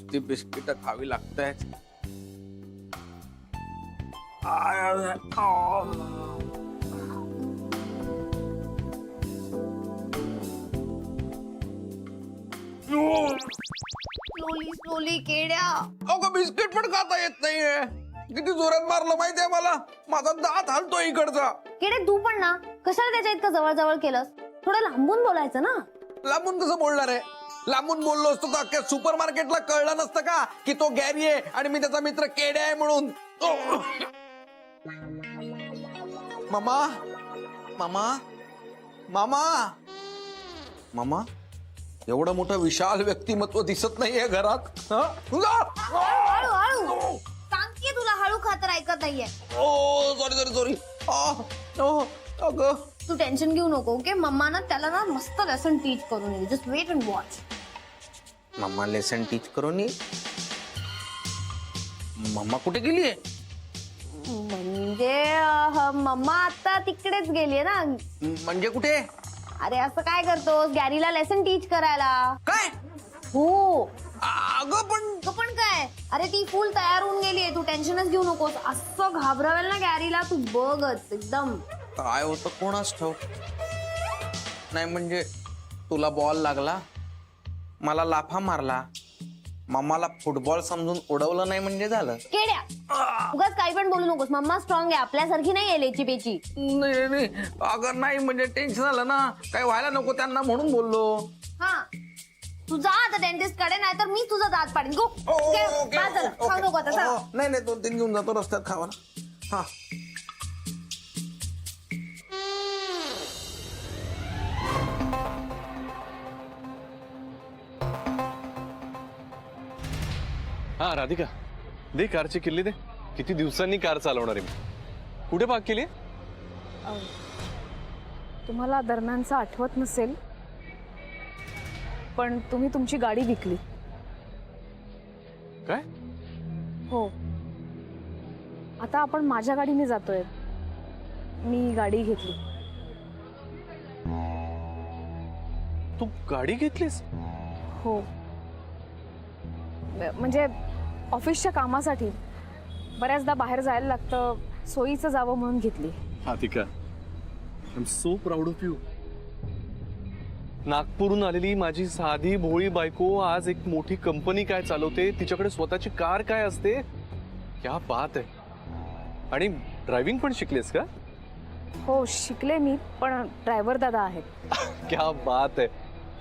नुसती बिस्किट खावी लागतायत. स्लोली स्लोली केड्या. अगं बिस्किट पण खाता येत नाहीये. किती जोरात मारलं माहितीये मला. माझा दात हलतो इकडचा. केडे तू पण ना कशाला त्याच्या इतकं जवळ जवळ केलंस. थोडं लांबून बोलायचं ना. लांबून कसं बोलणार आहे. लांबून बोललो असतो तर अख्ख्या सुपर मार्केटला कळलं नसतं का की तो गॅरी आहे आणि मी त्याचा मित्र केड्या आहे म्हणून. मामा मामा मामा मामा एवढं मोठं विशाल व्यक्तिमत्व दिसत नाहीये घरात. हळू हळू सांगते तुला, हळू खातर ऐकत नाहीये. ओ सॉरी सॉरी सॉरी. अगं तू टेन्शन घेऊ नको ओके. मम्मा ना त्याला ना मस्त लेसन टीच करून येईल. Just wait and watch. Mamma lesson teach करून ये. मम्मा कुठे गेलीये. म्हणजे मम्मा आता तिकडेच गेलीये ना. म्हणजे कुठे. अरे असं काय करतोस, गॅरीला लेसन टीच करायला. काय. हो अगं पण काय. अरे ती फुल तयार होऊन गेलीये. तू टेन्शनच घेऊ नकोस. असं घाबरवेल ना गॅरीला तू बघच एकदम. काय होतं कोणास ठाऊक. नाही म्हणजे तुला बॉल लागला, मला लाफा मारला, मम्माला फुटबॉल समजून उडवलं नाही म्हणजे झालं. केड्या उगाच काही पण बोलू नकोस. मम्मा स्ट्रॉंग आहे, आपल्यासारखी नाही आहे लेची पेची. नाही अगं नाही म्हणजे टेन्शन आलं ना. काय व्हायला नको त्यांना म्हणून बोललो. हा तू जा आता डेंटिस्ट कडे, नाही तर मी तुझा दात पाडीन. गो खाऊ नको आता चला. नाही 2-3 घेऊन जातो रस्त्यात खावा. हा हा राधिका दे कारची किल्ली दे. किती दिवसांनी कार चालवणार आहे मी. कुठे पार्क केली. तुम्हाला दरम्यानचं आठवत नसेल पण तुम्ही तुमची गाडी विकली. काय. हो आता आपण माझ्या गाडीने जातोय. मी गाडी घेतली. तू गाडी घेतलीस. हो म्हणजे ऑफिसच्या कामासाठी. बऱ्याचदा बाहेर जायला लागतं, सोयीचं जावं म्हणून घेतली. Radhika I am so proud of you. नागपूरहून आलेली माझी साधी भोळी बायको आज एक मोठी कंपनी काय चालवते. तिच्याकडे स्वतःची कार काय असते. क्या बात आहे. आणि ड्रायव्हिंग पण शिकलेस का. हो शिकले मी, पण ड्रायव्हर दादा आहेत. क्या बात आहे.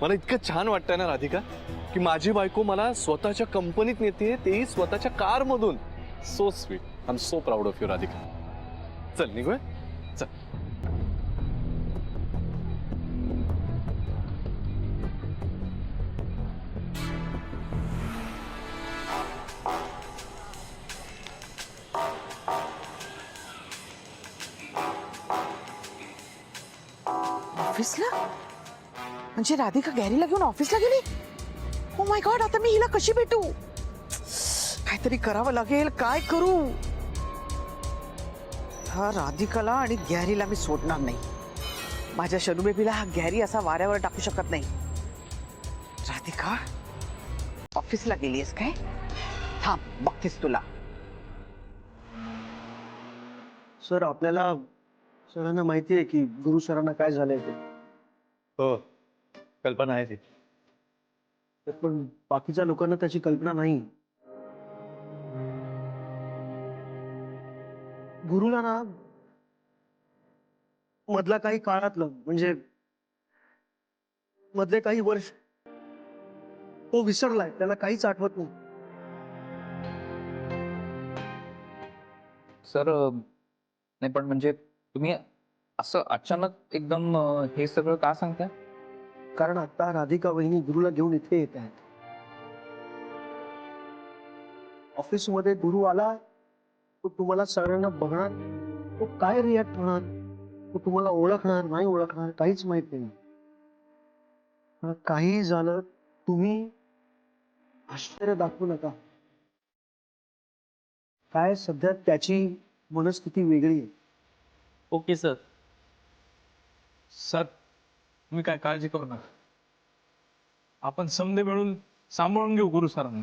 मला इतकं छान वाटतंय ना राधिका की माझी बायको मला स्वतःच्या कंपनीत नेते, तेही स्वतःच्या कार मधून. So sweet. I am so proud of you Radhika. चल निघूया चल. ऑफिसला म्हणजे राधिका गॅरीला घेऊन ऑफिसला गेली. ओ माय गॉड आता मी हिला कशी भेटू. काहीतरी करावं लागेल. काय करू. हा राधिकाला आणि गॅरीला मी सोडणार नाही. माझ्या शनू बेबीला हा गॅरी असा वाऱ्यावर टाकू शकत नाही. राधिका ऑफिसला गेलीस काय. थांब बघतेस तुला. सर आपल्याला सरांना माहिती आहे की गुरु सरांना काय झालंय ते. हो कल्पना आहे ती. पण बाकीच्या लोकांना त्याची कल्पना नाही. गुरुला ना मधल्या काही काळातलं म्हणजे मधले काही वर्ष तो विसरलाय. त्याला काहीच आठवत नाही. सर नाही पण म्हणजे तुम्ही असं अचानक एकदम हे सगळं का सांगताय. कारण आता राधिका वहिनी गुरुला घेऊन इथे येत आहेत. ऑफिसमध्ये गुरु आला तो तुम्हाला सगळ्यांना बघणार. तो काय रिॲक्ट होणार. तो तुम्हाला ओळखणार नाही ओळखणार काहीच माहित नाही. काही झालं तुम्ही आश्चर्य दाखवू नका. काय सध्या त्याची मनस्थिती वेगळी आहे. Okay sir. सर तुम्ही काय काळजी करू नका. आपण समधे मिळून सांभाळून घेऊ गुरु सरांना.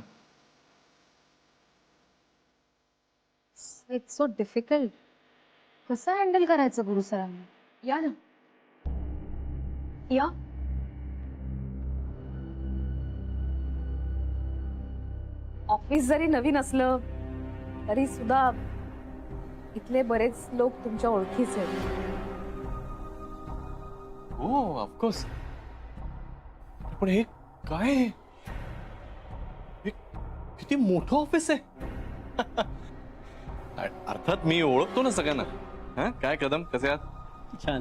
It's so difficult. कसं हँडल करायचं गुरु सरांना? या ना, या. ऑफिस जरी नवीन असलं तरी सुद्धा इथले बरेच लोक तुमच्या ओळखीचे आहेत. हो ऑफकोर्स. पण हे काय आहे? हे किती मोठं ऑफिस आहे. अर्थात मी ओळखतो ना सगळ्यांना. हा काय कदम, कसे आहात? छान.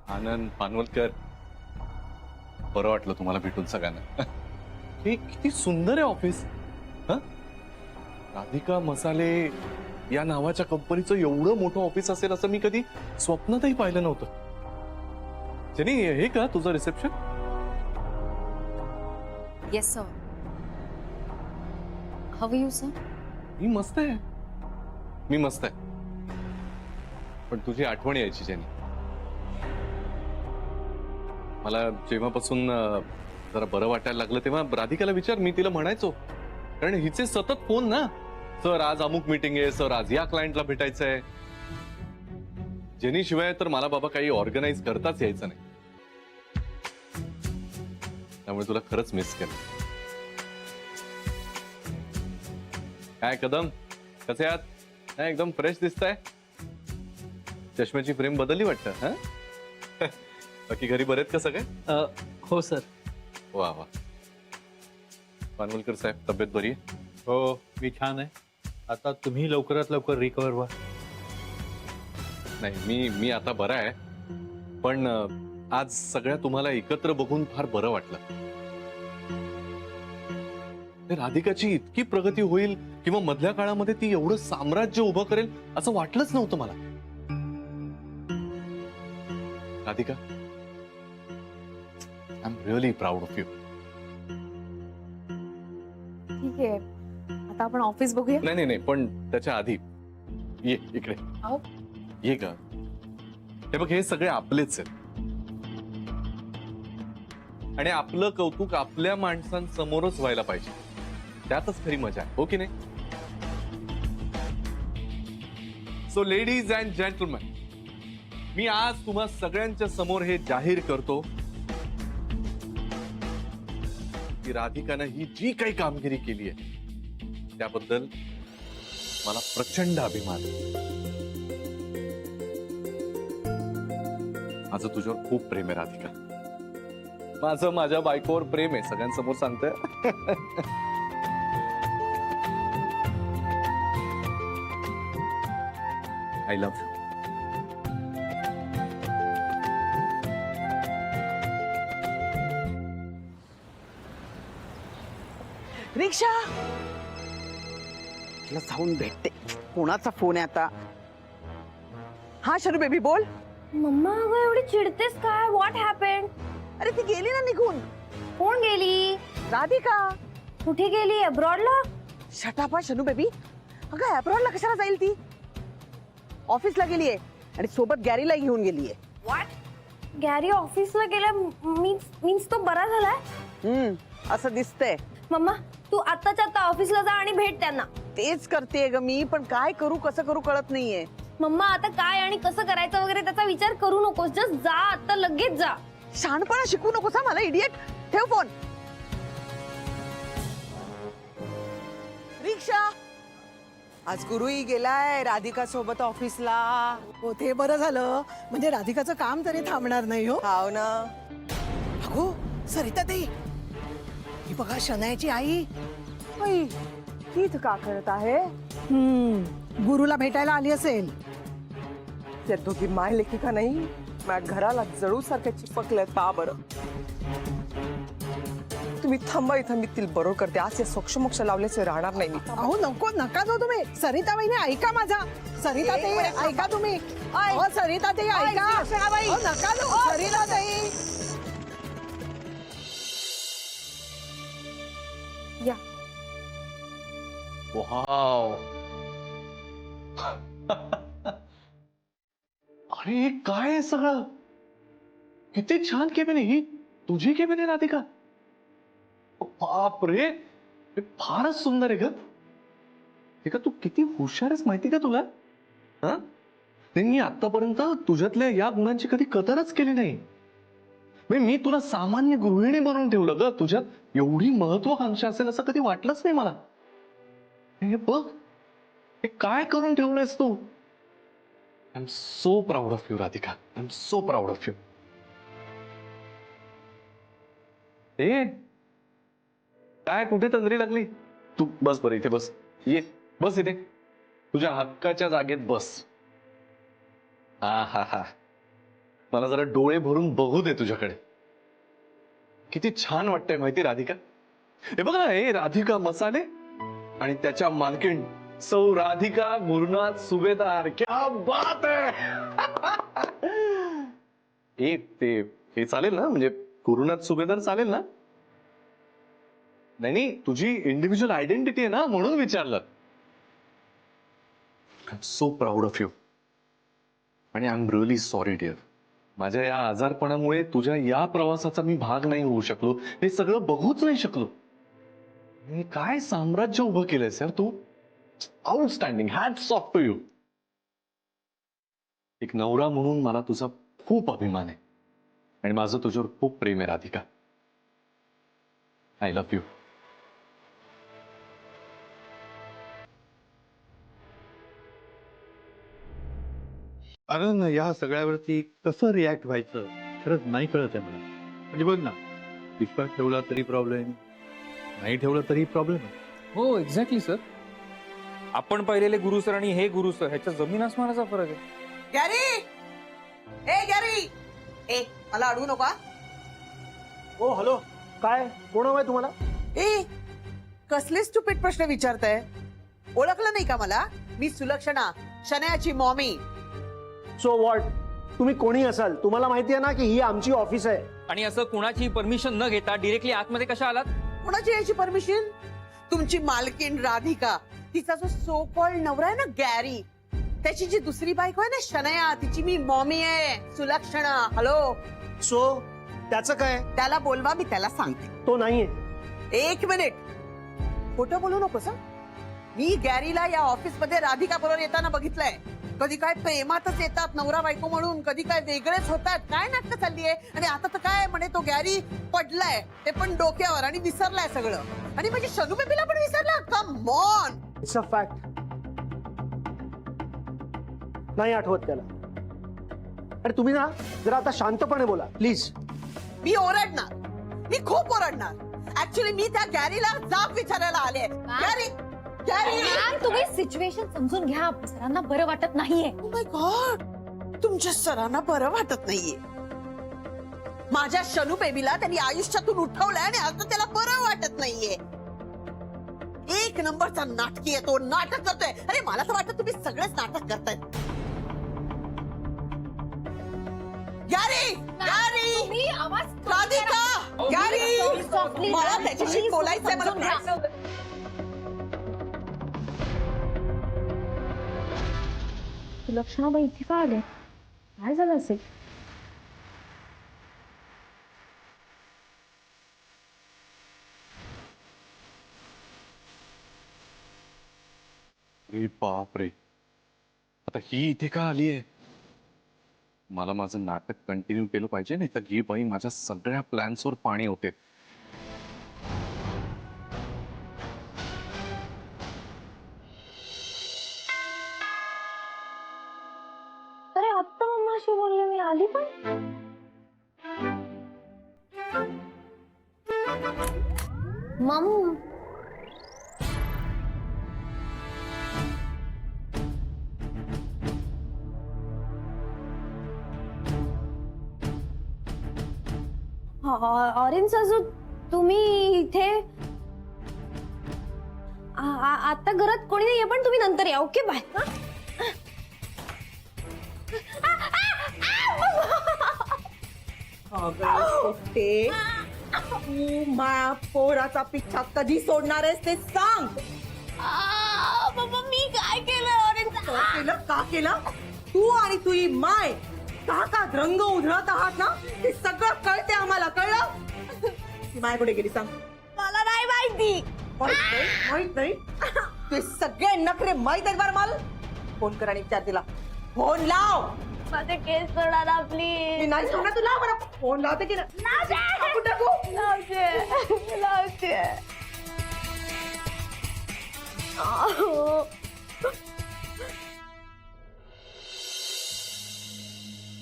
आनंद पानवलकर, बरं वाटलं तुम्हाला भेटून सगळ्यांना. हे किती सुंदर आहे ऑफिस. हा राधिका मसाले या नावाच्या कंपनीचं एवढं मोठं ऑफिस असेल असं मी कधी स्वप्नातही पाहिलं नव्हतं. जेनी, हे का तुझं reception? Yes sir. How are you sir? मी मस्त आहे. मी मस्त आहे. पण तुझी आठवण यायची जेनी. मला जेव्हापासून जरा बरं वाटायला लागलं तेव्हा राधिकाला विचार, मी तिला म्हणायचो. कारण हिचे सतत फोन ना, सर आज अमुक मीटिंग आहे, सर आज या क्लायंटला भेटायचंय. जेनी शिवाय तर मला बाबा काही ऑर्गनाइज करताच यायचं नाही. त्यामुळे तुला खरंच मिस केलं. काय कदम, कसे आहात? नाही, एकदम फ्रेश दिसताय. चष्म्याची फ्रेम बदलली वाटतं. हा बाकी घरी बरेत का सगळे? हो सर. वा वा. पानवलकर साहेब, तब्येत बरी आहे? हो, मी छान आहे. आता तुम्ही लवकरात लवकर रिकवर व्हा. नाही, मी आता बरा आहे. पण आज सगळ्या तुम्हाला एकत्र बघून फार बरं वाटलं. राधिकाची इतकी प्रगती होईल किंवा मधल्या काळामध्ये ती एवढं साम्राज्य उभं करेल असं वाटलंच नव्हतं मला. Radhika, I am really proud of you. ठीक आहे, आता आपण ऑफिस बघूया. नाही नाही नाही, पण त्याच्या आधी ये इकडे. अहो. ये का. हे बघ, हे सगळे आपलेच आहेत. आणि आपलं कौतुक आपल्या माणसांसमोरच व्हायला पाहिजे. त्यातच खरी मजा आहे, हो की नाही? सो लेडीज अँड जेंटलमन, मी आज तुम्हा सगळ्यांच्या समोर हे जाहीर करतो की राधिकानं ही जी काही कामगिरी केली आहे त्याबद्दल मला प्रचंड अभिमान आहे. माझं तुझ्यावर खूप प्रेम आहे राधिका. माझं माझ्या बायकोवर प्रेम आहे, सगळ्यांसमोर सांगतोय. I love you. रिक्षा, तुला जाऊन भेटते. कोणाचा फोन आहे आता? हा शरू बेबी, बोल. मम्मा अगं एवढी चिडतेस काय? What happened? अरे ती गेली ना निघून. कोण गेली? राधिका. कुठे गेली? अब्रॉडला? शटापा शनू बेबी. अगं अब्रॉडला कशाला जाईल ती? ऑफिसला गेलीये आणि सोबत गॅरीला घेऊन गेलीये. व्हॉट? गॅरी ऑफिसला गेला मीन्स तो बरा झालाय? असं दिसतंय. मम्मा तू आत्ताच्या आता ऑफिसला जा आणि भेट त्यांना. तेच करतेय ग मी, पण काय करू कसं करू कळत नाहीये. मम्मा आता काय आणि कसं करायचं वगैरे त्याचा विचार करू नकोस. जस्ट जा, आता लगेच जा. शहाणपणा शिकू नकोस मला, इडियट. ठेव फोन. रिक्षा, आज गुरुही गेलाय राधिका सोबत ऑफिसला. हो ते बरं झालं, म्हणजे राधिकाचं काम तरी थांबणार नाही. हो हाव ना. अगो सरिता ताई, ही बघा शनायाची आई. आई, ती इथं का करत आहे? गुरुला भेटायला आली असेल. त्या दोघी माय लेखी का नाही माझ्या घराला जळू सारख्या चिपकल्या का बरं? तुम्ही थांबा इथं, मी तिला बरोबर करते. आज या सोक्षमोक्ष लावल्याचे राहणार नाही मी. अहो नको, नका जाऊ तुम्ही. सरिता वहिनी ऐका माझा. सरिता ताई ऐका तुम्ही. अहो सरिता ताई ऐका. अहो, नका जाऊ सरिता ताई. या. वाव. अरे हे काय आहे सगळं? किती छान केबिन आहे ही. तुझी केबिन आहे राधिका? बाप रे, हे फारच सुंदर आहे ग. का तू किती हुशार आहेस माहिती का तुला? हा नाही, मी आतापर्यंत तुझ्यातल्या या गुणांची कधी कदरच केली नाही. मी तुला सामान्य गृहिणी बनवून ठेवलं ग. तुझ्यात एवढी महत्वाकांक्षा असेल असं कधी वाटलंच नाही मला. हे बघ, हे काय करून ठेवलंयस तू. I am so proud of you Radhika. I am so proud of you. ए काय कुठे तंद्री लागली? तू बस बरं इथे बस. ये बस इथे तुझ्या हक्काच्या जागेत बस. हा हा हा मला जरा डोळे भरून बघू दे तुझ्याकडे. किती छान वाटतंय माहिती राधिका. हे बघ ना, हे राधिका मसाले आणि त्याच्या मालकीण सौ राधिका गुरुनाथ सुभेदार. क्या बात आहे. ते हे चालेल ना, म्हणजे गुरुनाथ सुभेदार चालेल ना? नाही तुझी इंडिव्हिज्युअल आयडेंटिटी आहे ना, म्हणून विचारलं. I am so proud of you आणि I am really sorry dear. माझ्या या आजारपणामुळे तुझ्या या प्रवासाचा मी भाग नाही होऊ शकलो. हे सगळं बघूच नाही शकलो. हे काय साम्राज्य उभं केलंयस यार तू. Outstanding. Hats off to you. एक नवरा म्हणून मला तुझा खूप अभिमान आहे आणि माझं तुझ्यावर खूप प्रेम आहे राधिका. I love you. अरे ना, या सगळ्यावरती कसं रिॲक्ट व्हायचं खरंच नाही कळत आहे मला. म्हणजे बघ ना, विश्वास ठेवला तरी प्रॉब्लेम, नाही ठेवला तरी प्रॉब्लेम. हो एक्झॅक्टली सर. आपण पाहिलेले गुरु सर आणि हे गुरु सर ह्याच्या जमीन आसमानाचा फरक आहे. गॅरी, ए गॅरी, ए मला अडवू नका. हो हॅलो, काय कोण हवंय तुम्हाला? ए कसले स्टुपिड प्रश्न विचारताय? ओळखलं नाही का मला? मी सुलक्षणा, शनयाची मॉमी. सो वॉट, तुम्ही कोणी असाल, तुम्हाला माहिती आहे ना की ही आमची ऑफिस आहे. आणि असं कुणाची परमिशन न घेता डिरेक्टली आतमध्ये कशा आलात? कोणाची यायची परमिशन? तुमची मालकीण राधिका, तिचा जो सो कॉल्ड नवरा आहे ना गॅरी, त्याची जी दुसरी बायको आहे ना शनया, तिची मी मॉमी आहे सुलक्षणा. हॅलो. सो त्याचं काय? त्याला बोलवा, मी त्याला सांगते. तो नाहीये. एक मिनिट, खोटं बोलू नकोस. मी गॅरीला या ऑफिस मध्ये राधिका बरोबर येताना बघितलंय. कधी काय प्रेमातच येतात नवरा बायको म्हणून, कधी काय वेगळेच होतात. काय नाटक चालली आहे? आणि आता तर काय म्हणे, तो गॅरी पडलाय, ते पण डोक्यावर, आणि विसरलाय सगळं. आणि म्हणजे शनू बेबीला पण विसरला. Come on. It's a fact. नाही आठवत त्याला. आणि तुम्ही ना जरा आता शांतपणे बोला प्लीज. मी ओरडणार, मी खूप ओरडणार. ऍक्च्युली मी त्या गॅरीला जाब विचारायला आले. Gary, Gary. मॅम, तुम्ही सिच्युएशन समजून घ्या. सरांना बरं वाटत नाहीये. ओ माय गॉड, तुमच्या सरांना बरं वाटत नाहीये. माझ्या शनू बेबीला त्यांनी आयुष्यातून उठवलंय आणि आता त्याला बरं वाटत नाहीये. एक नंबरचा नाटकी आहे तो, नाटक करतोय. अरे मला तर वाटतं तुम्ही सगळेच नाटक करताय. गॅरी, गॅरी, तुम्ही आवाज राधिका, गॅरी, मला त्याच्याशी बोलायचंय. मला लक्षणाबाई इथे का आले? काय झालं असेल? अरे बाप रे, आता ही इथे का आली आहे? मला माझं नाटक कंटिन्यू केलं पाहिजे, नाही तर ही बाई माझ्या सगळ्या प्लॅन्सवर पाणी होते. अरे आत्ता मम्माशी बोलले मी, आली पण. मम, ऑरेंज सासू, तुम्ही इथे आता घरात कोणी नाहीये, पण तुम्ही नंतर या. Okay, bye. तू माझ्या पोराचा पिच्छा कधी सोडणार आहेस ते सांग. बाबा, मी काय केलं? का केलं? का केलं? तू आणि तुझी माय का रंग उधळत आहात ना, ते सगळं कळते आम्हाला. कळलं? ती माय कुठे गेली सांग? मला नाही माहिती. माहित नाही? ते सगळे नखरे माहित आहेत बरं मला. फोन कर आणि विचार तिला. फोन लाव. माझे केस सोडा ना मी प्लीज. नाही सोडणार तुला. बरं फोन लावते की नाही टाकू. लावते.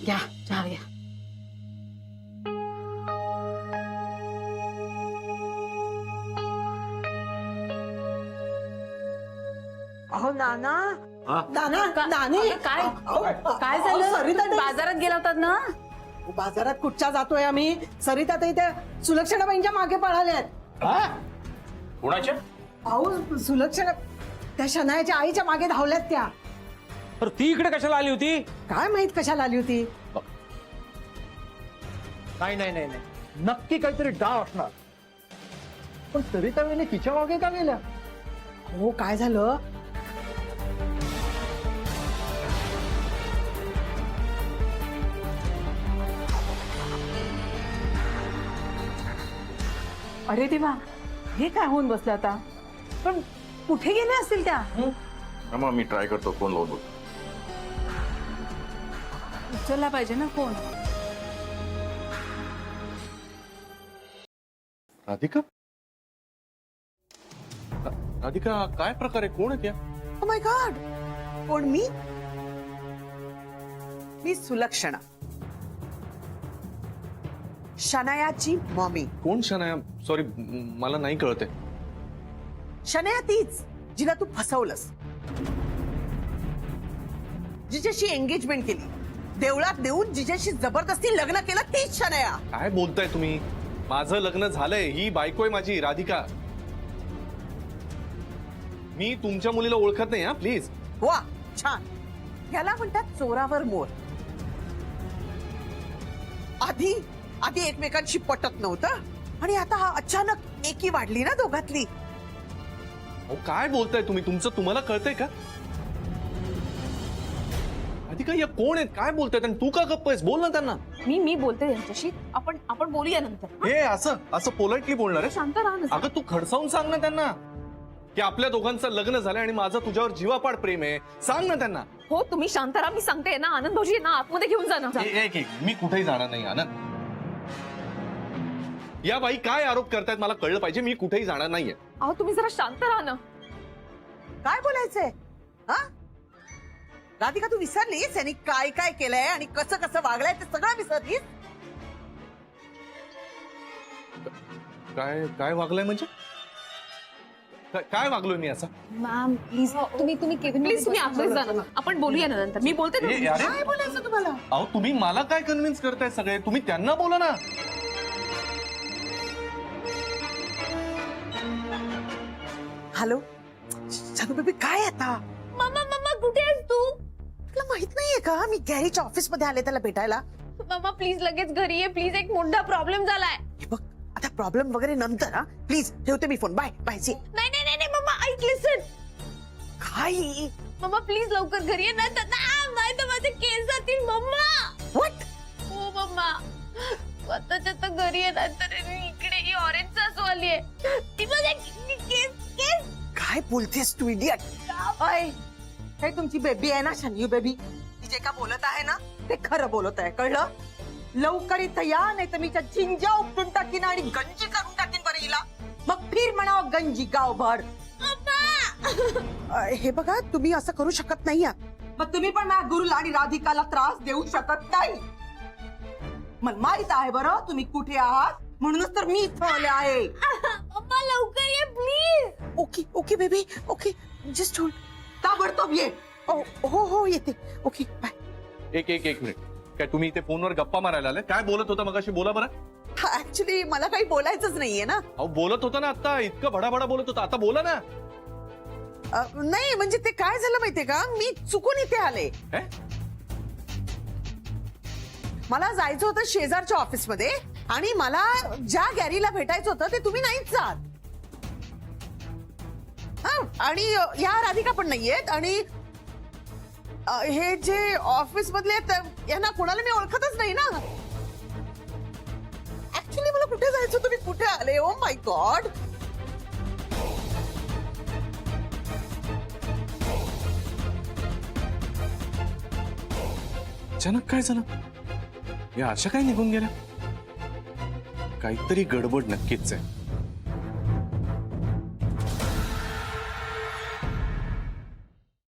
घ्या चहा घ्या. अहो नाना नाना नानी काय काय अहो, झालं सरिताताई. बाजारात गेला होतात ना? बाजारात कुठच्या जातोय आम्ही. सरिता ताई त्या सुलक्षणाबाईंच्या मागे पळाल्यात. कोणाच्या? अहो सुलक्षणा त्या शनायाच्या आईच्या मागे धावल्यात त्या. तर ती इकडे कशाला आली होती? काय माहित कशाला आली होती. नाही नाही नाही नाही नक्की काहीतरी डाव असणार. पण सरिताबाईने तिच्या मागे का गेल्या? हो काय झालं. अरे देवा, हे काय होऊन बसलं आता? पण कुठे गेले असतील त्या? मी ट्राय करतो फोन लावतो. उचलला पाहिजे ना फोन. राधिका? राधिका काय प्रकार आहे? कोण आहे त्या? ओ माय गॉड, कोण? मी सुलक्षणा, शनायाची मॉमी. कोण शनाया? सॉरी, मला नाही कळते. शनाया तीच जिला तू फसवलंस, जिच्याशी एंगेजमेंट केली, देवळात देऊन जिच्याशी जबरदस्ती लग्न केलं, तीच शनाया. काय बोलताय तुम्ही? माझं लग्न झालंय. ही बायको आहे माझी, राधिका. मी तुमच्या मुलीला ओळखत नाही. हा प्लीज. वा छान. याला म्हणतात चोरावर मोर. आधी एकमेकांशी पटत नव्हतं आणि आता हा अचानक एकी वाढली ना दोघातली. अहो, काय बोलताय तुम्ही? तुम्हाला कळतंय का? राधिका, या कोण आहेत? काय बोलतायत? आणि तू का गप्प आहेस? बोल ना त्यांना. मी बोलते त्यांच्याशी. आपण बोलूया नंतर. हे असं पोलाइटली बोलणार आहे? शांत राहा ना. अगं तू खडसावून सांग ना त्यांना की आपल्या दोघांचं लग्न झालंय आणि माझं तुझ्यावर जीवापाड प्रेम आहे. सांग ना त्यांना. हो, तुम्ही शांत राहा. मी सांगते ना, आनंद भाऊजी ना आतमध्ये घेऊन जा ना. एक मी कुठेही जाणार नाही. आनंद, या बाई काय आरोप करतायत मला कळलं पाहिजे. मी कुठेही जाणार नाहीये. अहो, तुम्ही जरा शांत राहा ना. काय बोलायचंय? हा राधिका, तू विसरलीस यांनी काय काय केलंय आणि कसं कसं वागलंय ते सगळं विसरलीस? काय वागलंय म्हणजे? काय वागलोय मी असं? मॅम प्लीज तुम्ही केबिन प्लीज तुम्ही आतमध्ये जा ना. आपण बोलूया ना नंतर. मी बोलते ना. ए, अरे, काय बोलायचं तुम्हाला? अहो तुम्ही मला काय कन्व्हिन्स करताय सगळे? तुम्ही त्यांना बोला ना. हॅलो जानू बेबी, काय आता? मम्मा कुठे आहेस तू? तुला माहित नाहीये का मी गॅरीच्या ऑफिस मध्ये आले त्याला भेटायला? मम्मा प्लीज लगेच घरी ये प्लीज. एक मोठा प्रॉब्लेम झालाय. हे बघ, आता प्रॉब्लेम वगैरे नंतर. हा प्लीज ठेवते मी फोन. Bye bye. नाही मम्मा ऐक लिसन. काय? मम्मा प्लीज लवकर घरी ये. नाही तर माझे केस जातील मम्मा. व्हॉट? हो मम्मा, स्वतःच्या तर घरी आहे. नंतर इकडे ही ऑरेंज सासू आली आहे. ती माझे केस काय बोलतेस तू इडियट? हे तुमची बेबी आहे ना, शनियू बेबी. ती जे का बोलत आहे ना ते खरं बोलत आहे, कळलं? लवकर इथं या, नाही तर मी त्या झिंजा उपटून टाकीन आणि गंजी करून टाकीन बरं हिला. मग फिर म्हणावं गंजी गावभर. हे बघा, तुम्ही असं करू शकत नाही. मग तुम्ही पण माझ्या गुरुला आणि राधिकाला त्रास देऊ शकत नाही. मला माहित आहे बरं तुम्ही कुठे आहात, म्हणूनच तर मी इथं आले आहे. मम्मा लवकर ये please. Okay baby, okay. Just hold. ताबडतोब ये. हो येते. Okay bye. एक मिनिट. काय तुम्ही इथे फोनवर गप्पा मारायला आले? काय बोलत होता मगाशी? बोला बरं. ऍक्च्युली मला काही बोलायचंच नाहीये ना. अहो बोलत होता ना आता. इतकं भडाभडा बोलत होता. आता बोला ना. नाही म्हणजे ते काय झालं माहितीये का, मी चुकून इथे आले. मला जायचं होतं शेजारच्या ऑफिस मध्ये आणि मला ज्या गॅरीला भेटायचं होतं ते तुम्ही नाहीच जात. आणि या राधिका पण नाहीयेत. आणि हे जे ऑफिस मधले यांना कोणाला मी ओळखतच नाही ना. ऍक्च्युली मला कुठे जायचं, तुम्ही कुठे आले? Oh my God. अचानक काय झालं? या अशा काय निघून गेल्या? काहीतरी गडबड नक्कीच आहे.